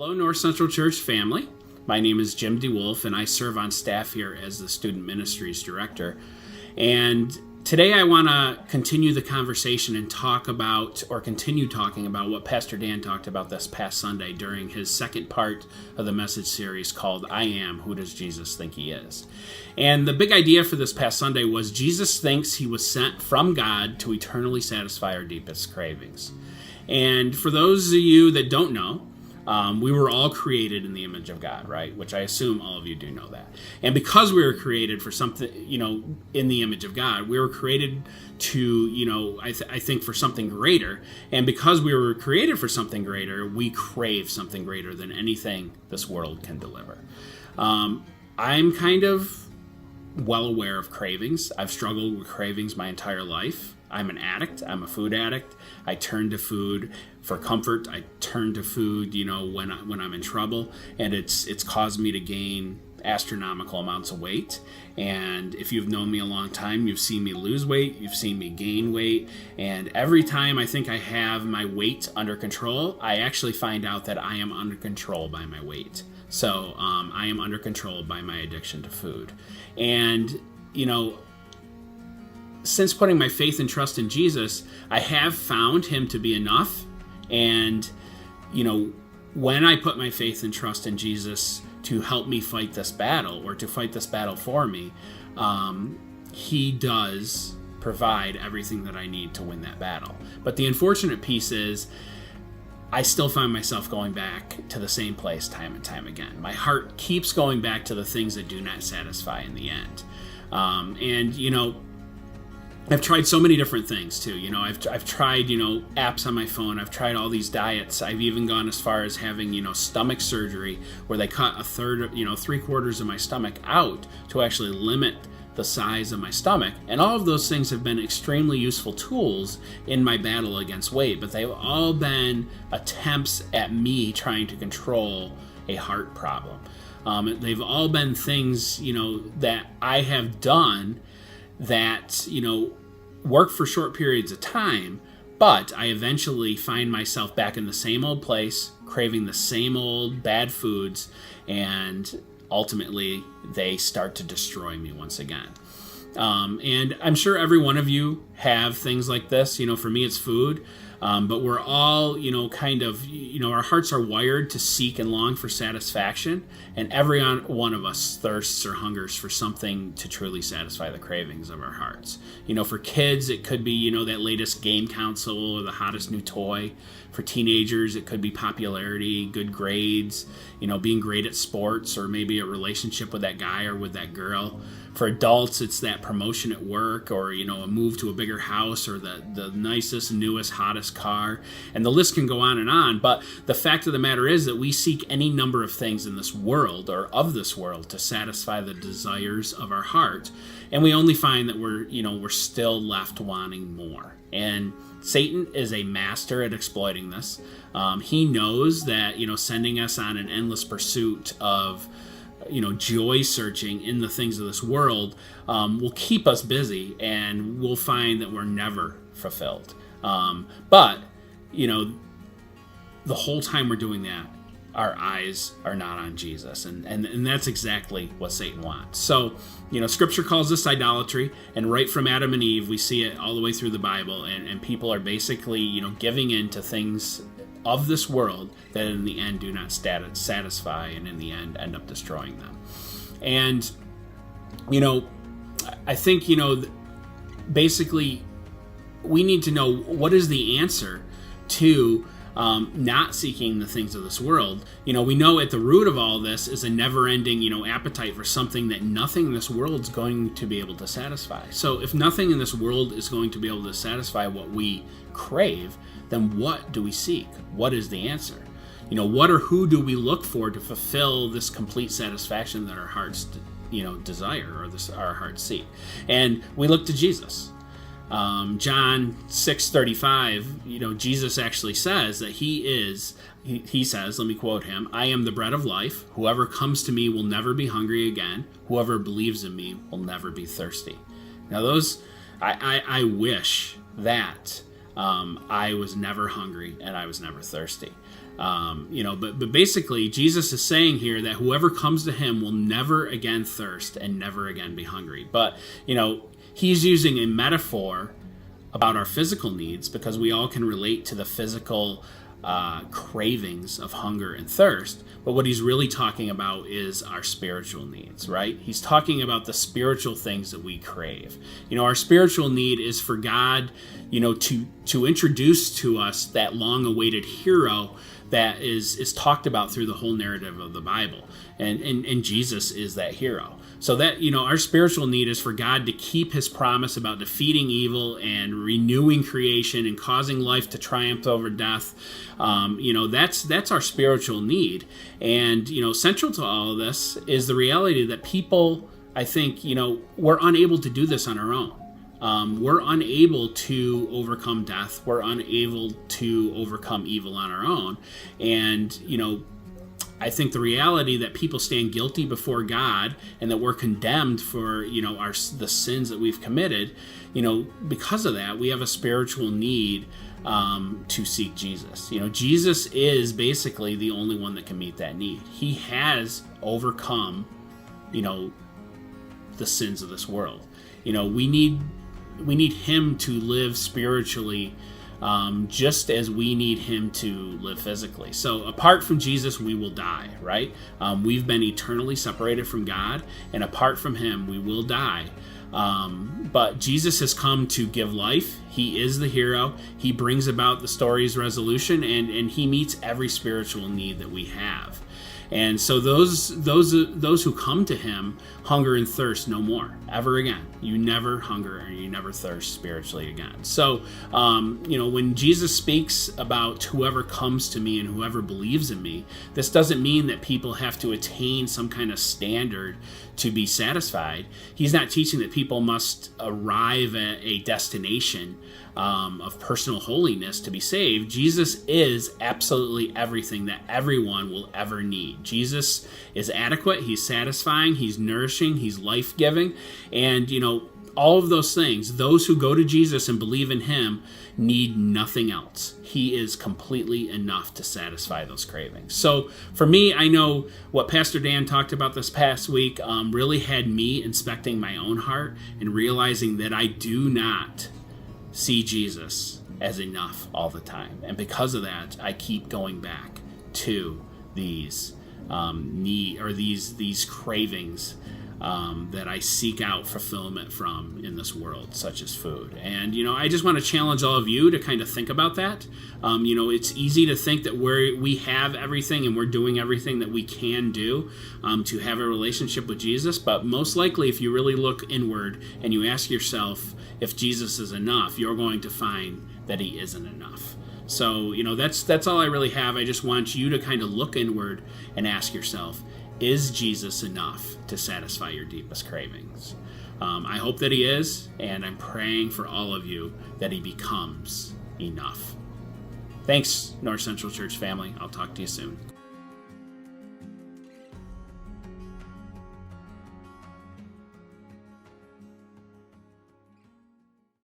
Hello, North Central Church family. My name is Jim DeWolf, and I serve on staff here as the Student Ministries Director. And today I want to continue the conversation and continue talking about what Pastor Dan talked about this past Sunday during his second part of the message series called I Am, Who Does Jesus Think He Is? And the big idea for this past Sunday was Jesus thinks he was sent from God to eternally satisfy our deepest cravings. And for those of you that don't know, we were all created in the image of God, right? Which I assume all of you do know that. And because we were created for something, in the image of God, we were created to, I think for something greater. And because we were created for something greater, we crave something greater than anything this world can deliver. I'm kind of well aware of cravings. I've struggled with cravings my entire life. I'm an addict. I'm a food addict. I turn to food for comfort. I turn to food, when I'm in trouble, and it's caused me to gain astronomical amounts of weight. And if you've known me a long time, you've seen me lose weight, you've seen me gain weight, and every time I think I have my weight under control, I actually find out that I am under control by my weight. So I am under control by my addiction to food. And since putting my faith and trust in Jesus, I have found him to be enough. And, when I put my faith and trust in Jesus to help me fight this battle, or to fight this battle for me, he does provide everything that I need to win that battle. But the unfortunate piece is, I still find myself going back to the same place time and time again. My heart keeps going back to the things that do not satisfy in the end. I've tried so many different things too. I've tried, apps on my phone. I've tried all these diets. I've even gone as far as having, stomach surgery where they cut a third, 3/4 of my stomach out to actually limit the size of my stomach. And all of those things have been extremely useful tools in my battle against weight, but they've all been attempts at me trying to control a heart problem. They've all been things, that I have done that, work for short periods of time, but I eventually find myself back in the same old place, craving the same old bad foods, and ultimately they start to destroy me once again. And I'm sure every one of you have things like this. For me, it's food. But we're all, our hearts are wired to seek and long for satisfaction. And every one of us thirsts or hungers for something to truly satisfy the cravings of our hearts. For kids, it could be, that latest game console or the hottest new toy. For teenagers, it could be popularity, good grades, being great at sports, or maybe a relationship with that guy or with that girl. For adults, it's that promotion at work, or, a move to a bigger house, or the nicest, newest, hottest car. And the list can go on and on. But the fact of the matter is that we seek any number of things in this world, or of this world, to satisfy the desires of our heart. And we only find that we're still left wanting more. And Satan is a master at exploiting this. He knows that, sending us on an endless pursuit of joy searching in the things of this world will keep us busy, and we'll find that we're never fulfilled. But the whole time we're doing that, our eyes are not on Jesus. And that's exactly what Satan wants. So, Scripture calls this idolatry, and right from Adam and Eve, we see it all the way through the Bible, and people are basically, giving in to things of this world that in the end do not satisfy, and in the end up destroying them. And, I think, basically we need to know what is the answer to not seeking the things of this world. We know at the root of all this is a never-ending, appetite for something that nothing in this world is going to be able to satisfy. So if nothing in this world is going to be able to satisfy what we crave, then what do we seek? What is the answer? What or who do we look for to fulfill this complete satisfaction that our hearts, desire, or our hearts seek? And we look to Jesus. John 6:35, Jesus actually says that he says, let me quote him, "I am the bread of life. Whoever comes to me will never be hungry again. Whoever believes in me will never be thirsty." Now I wish that I was never hungry and I was never thirsty. But basically Jesus is saying here that whoever comes to him will never again thirst and never again be hungry. But, he's using a metaphor about our physical needs because we all can relate to the physical cravings of hunger and thirst. But what he's really talking about is our spiritual needs, right? He's talking about the spiritual things that we crave. Our spiritual need is for God, to introduce to us that long-awaited hero that is talked about through the whole narrative of the Bible. And Jesus is that hero. So that, our spiritual need is for God to keep his promise about defeating evil and renewing creation and causing life to triumph over death. That's our spiritual need. And, central to all of this is the reality that people, I think, we're unable to do this on our own. We're unable to overcome death. We're unable to overcome evil on our own. And, I think the reality that people stand guilty before God and that we're condemned for, the sins that we've committed, because of that, we have a spiritual need to seek Jesus. Jesus is basically the only one that can meet that need. He has overcome, the sins of this world. We need him to live spiritually just as we need him to live physically. So apart from Jesus, we will die, right? We've been eternally separated from God, and apart from him, we will die. But Jesus has come to give life. He is the hero. He brings about the story's resolution, and he meets every spiritual need that we have. And so those who come to him hunger and thirst no more, ever again. You never hunger and you never thirst spiritually again. So, when Jesus speaks about whoever comes to me and whoever believes in me, this doesn't mean that people have to attain some kind of standard to be satisfied. He's not teaching that people must arrive at a destination of personal holiness to be saved. Jesus is absolutely everything that everyone will ever need. Jesus is adequate. He's satisfying. He's nourishing. He's life-giving. And, all of those things, those who go to Jesus and believe in him need nothing else. He is completely enough to satisfy those cravings. So for me, I know what Pastor Dan talked about this past week really had me inspecting my own heart and realizing that I do not see Jesus as enough all the time. And because of that, I keep going back to these these cravings that I seek out fulfillment from in this world, such as food. And, I just want to challenge all of you to kind of think about that. It's easy to think that we have everything and we're doing everything that we can do to have a relationship with Jesus. But most likely, if you really look inward and you ask yourself if Jesus is enough, you're going to find that he isn't enough. So, that's all I really have. I just want you to kind of look inward and ask yourself, is Jesus enough to satisfy your deepest cravings? I hope that he is, and I'm praying for all of you that he becomes enough. Thanks, North Central Church family. I'll talk to you soon.